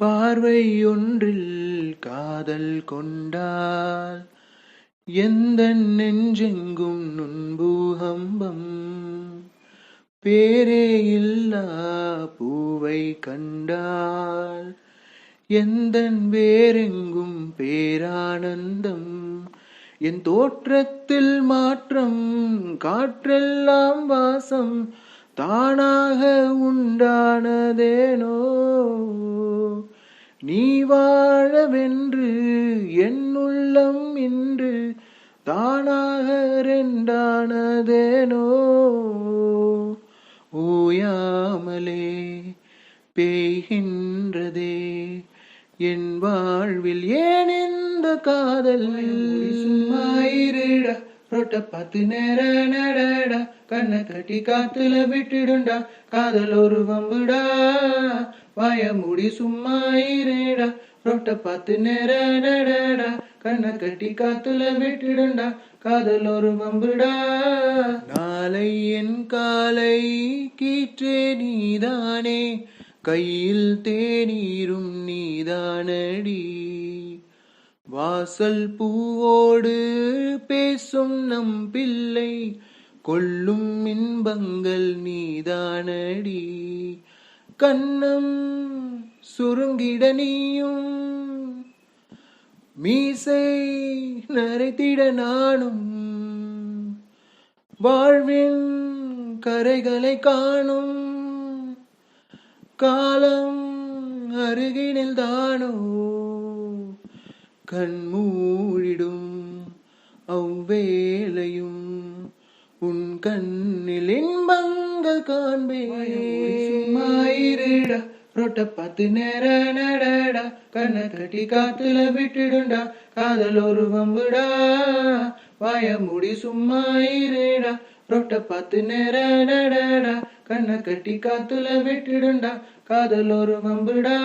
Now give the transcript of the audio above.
பார்வை ஒன்றில் காதல் கொண்டால் எந்தன் நெஞ்செங்கும் நுண்பூகம்பம். பேரே இல்லா பூவை கண்டால் எந்தன் வேறெங்கும் பேரானந்தம். என் தோற்றத்தில் மாற்றம், காற்றெல்லாம் வாசம், தானாக உண்டானதேனோ. நீ வாழவென்று என் உள்ளம் இன்று தானாக ரெண்டானதேனோ. ஓயாமலே பெய்கின்றதே என் வாழ்வில் ஏன் இந்த காதல். சும்மாயிருடா, ரொட்ட பார்த்து நேர நடடா, கண்ணை கட்டி காத்துல விட்டுடுண்டா, காதல் ஒரு வம்புடா. வாய மூடி சும்மாயிருடா, ரொட்ட பார்த்து நேர நடடா, கண்ணை கட்டி காத்துல விட்டுடுண்டா, காதல் ஒரு வம்புடா. நாளை என் காலை கீற்றே நீதானே, கையில் தேநீரும் நீதானடி. வாசல் பூவோடு பேசும் நம் பிள்ளை, கொள்ளும் இன்பங்கள் நீதானடி. கண்ணம் சுருங்கிட நீயும், மீசை நரைத்திட நானும், வாழ்வின் கரைகளை காணும் காலம் அருகினில் தானோ. கண்மூடிடும் அவ்வேளையும் உன் கண்ணில் இன்பங்கள் காண்பேன். சும்மாயிருடா, ரொட்ட பார்த்து நேர நடடா, கண்ணை கட்டி காத்துல விட்டுடுண்டா, காதல் ஒரு வம்புடா. வாய மூடி சும்மாயிருடா, ரொட்ட பார்த்து நேர நடடா, கண்ணை கட்டி காத்துல விட்டுடுண்டா, காதல் ஒரு வம்புடா.